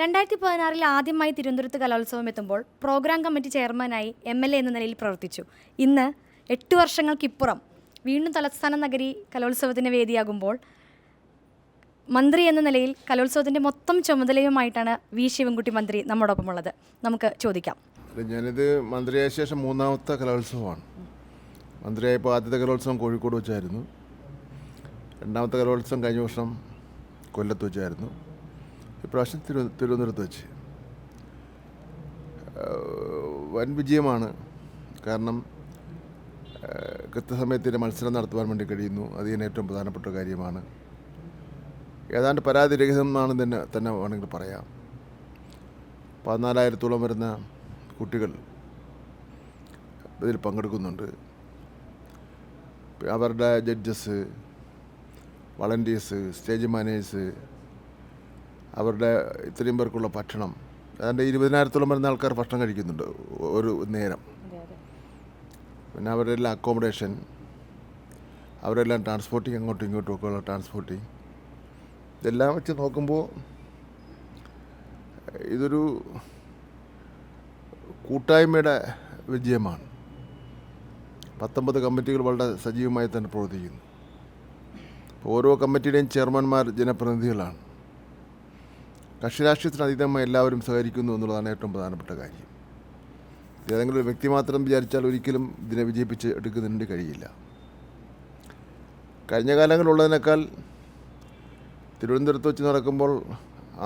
2016 ആദ്യമായി തിരുവനന്തപുരത്ത് കലോത്സവം എത്തുമ്പോൾ പ്രോഗ്രാം കമ്മിറ്റി ചെയർമാനായി MLA എന്ന നിലയിൽ പ്രവർത്തിച്ചു. ഇന്ന് 8 വർഷങ്ങൾക്കിപ്പുറം വീണ്ടും തലസ്ഥാന നഗരി കലോത്സവത്തിൻ്റെ വേദിയാകുമ്പോൾ മന്ത്രി എന്ന നിലയിൽ കലോത്സവത്തിൻ്റെ മൊത്തം ചുമതലയുമായിട്ടാണ് വി ശിവൻകുട്ടി മന്ത്രി നമ്മോടൊപ്പമുള്ളത്. നമുക്ക് ചോദിക്കാം. ഞാനിത് മന്ത്രിയായ ശേഷം 3ാമത്തെ കലോത്സവമാണ്. മന്ത്രിയായപ്പോൾ ആദ്യത്തെ കലോത്സവം കോഴിക്കോട് വെച്ചായിരുന്നു. 2ാമത്തെ കലോത്സവം കഴിഞ്ഞ വർഷം കൊല്ലത്ത് വെച്ചായിരുന്നു. ഇപ്രാവശ്യം തിരുവനന്തപുരത്ത് വെച്ച്. വൻ വിജയമാണ്. കാരണം കൃത്യസമയത്തിന് മത്സരം നടത്തുവാൻ വേണ്ടി കഴിയുന്നു. അതിന് ഏറ്റവും പ്രധാനപ്പെട്ട കാര്യമാണ്. ഏതാണ്ട് പരാതിരഹിതമെന്നാണ് തന്നെ വേണമെങ്കിൽ പറയാം. 14,000-ഓളം വരുന്ന കുട്ടികൾ ഇതിൽ പങ്കെടുക്കുന്നുണ്ട്. അവരുടെ ജഡ്ജസ്, വളണ്ടിയേഴ്സ്, സ്റ്റേജ് മാനേജേഴ്സ്, അവരുടെ ഇത്രയും പേർക്കുള്ള ഭക്ഷണം, ഏതാണ്ട് 20,000-ഓളം വരുന്ന ആൾക്കാർ ഭക്ഷണം കഴിക്കുന്നുണ്ട് ഒരു നേരം. പിന്നെ അവരുടെ എല്ലാം അക്കോമഡേഷൻ, അവരെല്ലാം ട്രാൻസ്പോർട്ടിങ്, അങ്ങോട്ടും ഇങ്ങോട്ടും ഒക്കെ ഉള്ള ട്രാൻസ്പോർട്ടിങ്, ഇതെല്ലാം വെച്ച് നോക്കുമ്പോൾ ഇതൊരു കൂട്ടായ്മയുടെ വിജയമാണ്. 19 കമ്മിറ്റികൾ വളരെ സജീവമായി തന്നെ പ്രവർത്തിക്കുന്നു. ഓരോ കമ്മിറ്റിയുടെയും ചെയർമാൻമാർ ജനപ്രതിനിധികളാണ്. കക്ഷി രാഷ്ട്രീയത്തിന് അതീതമായി എല്ലാവരും സഹകരിക്കുന്നു എന്നുള്ളതാണ് ഏറ്റവും പ്രധാനപ്പെട്ട കാര്യം. ഏതെങ്കിലും ഒരു വ്യക്തി മാത്രം വിചാരിച്ചാൽ ഒരിക്കലും ഇതിനെ വിജയിപ്പിച്ച് എടുക്കുന്നതിന് കഴിയില്ല. കഴിഞ്ഞ കാലങ്ങളിലുള്ളതിനേക്കാൾ തിരുവനന്തപുരത്ത് വെച്ച് നടക്കുമ്പോൾ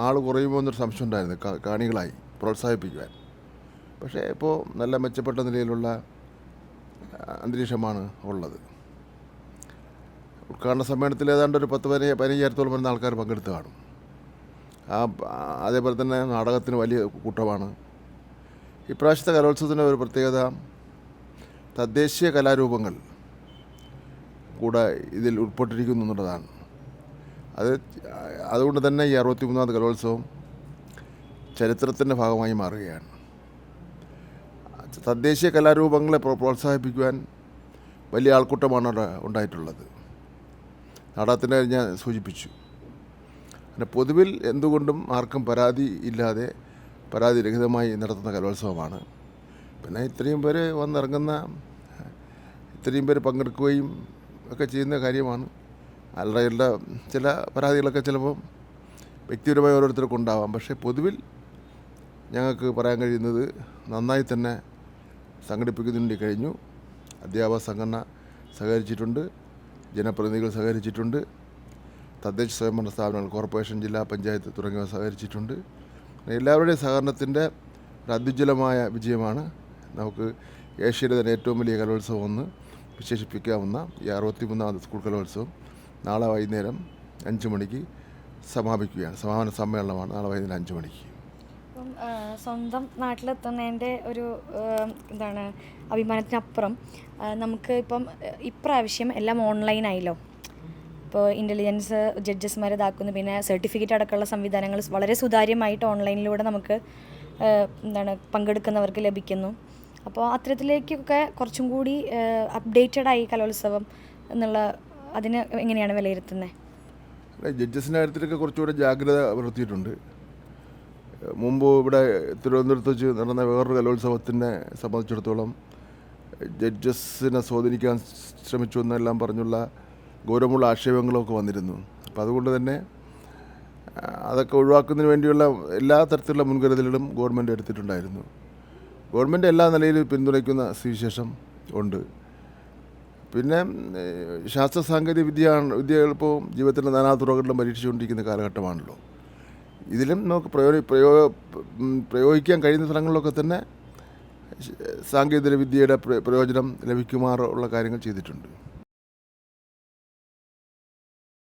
ആൾ കുറയുമോ എന്നൊരു സംശയം ഉണ്ടായിരുന്നു കാണികളായി പ്രോത്സാഹിപ്പിക്കുവാൻ. പക്ഷേ ഇപ്പോൾ നല്ല മെച്ചപ്പെട്ട നിലയിലുള്ള അന്തരീക്ഷമാണ് ഉള്ളത്. ഉദ്ഘാടന സമ്മേളനത്തിൽ ഏതാണ്ട് ഒരു 10-15,000-ഓളം വരുന്ന ആൾക്കാർ പങ്കെടുത്ത് കാണും. അതേപോലെ തന്നെ നാടകത്തിന് വലിയ കൂട്ടമാണ്. ഇപ്രാവശ്യത്തെ കലോത്സവത്തിൻ്റെ ഒരു പ്രത്യേകത തദ്ദേശീയ കലാരൂപങ്ങൾ കൂടെ ഇതിൽ ഉൾപ്പെട്ടിരിക്കുന്നു എന്നുള്ളതാണ്. അതുകൊണ്ട് തന്നെ ഈ 63ാമത് കലോത്സവം ചരിത്രത്തിൻ്റെ ഭാഗമായി മാറുകയാണ്. തദ്ദേശീയ കലാരൂപങ്ങളെ പ്രോത്സാഹിപ്പിക്കുവാൻ വലിയ ആൾക്കൂട്ടമാണ് അവിടെ ഉണ്ടായിട്ടുള്ളത്. നാടകത്തിൻ്റെ ഞാൻ സൂചിപ്പിച്ചു. പിന്നെ പൊതുവിൽ എന്തുകൊണ്ടും ആർക്കും പരാതി ഇല്ലാതെ പരാതിരഹിതമായി നടത്തുന്ന കലോത്സവമാണ്. പിന്നെ ഇത്രയും പേര് വന്നിറങ്ങുന്ന, ഇത്രയും പേര് പങ്കെടുക്കുകയും ഒക്കെ ചെയ്യുന്ന കാര്യമാണ്. അല്ലറയുള്ള ചില പരാതികളൊക്കെ ചിലപ്പോൾ വ്യക്തിപരമായി ഓരോരുത്തർക്കും ഉണ്ടാവാം. പക്ഷേ പൊതുവിൽ ഞങ്ങൾക്ക് പറയാൻ കഴിയുന്നത് നന്നായി തന്നെ സംഘടിപ്പിക്കുന്നതിന് കഴിഞ്ഞു. അധ്യാപക സംഘടന സഹകരിച്ചിട്ടുണ്ട്, ജനപ്രതിനിധികൾ സഹകരിച്ചിട്ടുണ്ട്, തദ്ദേശ സ്വയംഭരണ സ്ഥാപനങ്ങൾ, കോർപ്പറേഷൻ, ജില്ലാ പഞ്ചായത്ത് തുടങ്ങിയവ സഹകരിച്ചിട്ടുണ്ട്. എല്ലാവരുടെയും സഹകരണത്തിൻ്റെ ഒരു അത്യുജ്വലമായ വിജയമാണ്. നമുക്ക് ഏഷ്യയിലെ തന്നെ ഏറ്റവും വലിയ കലോത്സവം എന്ന് വിശേഷിപ്പിക്കാവുന്ന ഈ 63ാമത് സ്കൂൾ കലോത്സവം നാളെ വൈകുന്നേരം 5 മണിക്ക് സമാപിക്കുകയാണ്. സമാപന സമ്മേളനമാണ് നാളെ വൈകുന്നേരം 5 മണിക്ക്. ഇപ്പം സ്വന്തം നാട്ടിലെത്തുന്നതിൻ്റെ ഒരു അഭിമാനത്തിനപ്പുറം നമുക്ക് ഇപ്രാവശ്യം എല്ലാം ഓൺലൈനായല്ലോ. ഇപ്പോൾ ഇൻ്റലിജൻസ് ജഡ്ജസ്മാർ ഇതാക്കുന്നു. പിന്നെ സർട്ടിഫിക്കറ്റ് അടക്കമുള്ള സംവിധാനങ്ങൾ വളരെ സുതാര്യമായിട്ട് ഓൺലൈനിലൂടെ നമുക്ക് പങ്കെടുക്കുന്നവർക്ക് ലഭിക്കുന്നു. അപ്പോൾ അത്തരത്തിലേക്കൊക്കെ കുറച്ചും കൂടി അപ്ഡേറ്റഡായി കലോത്സവം എന്നുള്ള അതിന് എങ്ങനെയാണ് വിലയിരുത്തുന്നത്? ജഡ്ജസിൻ്റെ കാര്യത്തിലൊക്കെ കുറച്ചുകൂടെ ജാഗ്രത പുലർത്തിയിട്ടുണ്ട്. മുമ്പ് ഇവിടെ തിരുവനന്തപുരത്ത് വെച്ച് നടന്ന വേറൊരു കലോത്സവത്തിനെ സംബന്ധിച്ചിടത്തോളം ജഡ്ജസിനെ സ്വാധീനിക്കാൻ ശ്രമിച്ചു എന്നെല്ലാം പറഞ്ഞുള്ള ഗൗരവമുള്ള ആക്ഷേപങ്ങളൊക്കെ വന്നിരുന്നു. അപ്പം അതുകൊണ്ട് തന്നെ അതൊക്കെ ഒഴിവാക്കുന്നതിന് വേണ്ടിയുള്ള എല്ലാ തരത്തിലുള്ള മുൻകരുതലുകളും ഗവൺമെൻറ് എടുത്തിട്ടുണ്ടായിരുന്നു. ഗവൺമെൻറ് എല്ലാ നിലയിലും പിന്തുണയ്ക്കുന്ന സ്ഥിതിവിശേഷം ഉണ്ട്. പിന്നെ ശാസ്ത്ര സാങ്കേതിക വിദ്യകൾ ഇപ്പോൾ ജീവിതത്തിൻ്റെ നാനാ തുറകളിലും പരീക്ഷിച്ചുകൊണ്ടിരിക്കുന്ന കാലഘട്ടമാണല്ലോ. ഇതിലും നമുക്ക് പ്രയോഗിക്കാൻ കഴിയുന്ന സ്ഥലങ്ങളിലൊക്കെ തന്നെ സാങ്കേതിക വിദ്യയുടെ പ്രയോജനം ലഭിക്കുമാറുള്ള കാര്യങ്ങൾ ചെയ്തിട്ടുണ്ട്.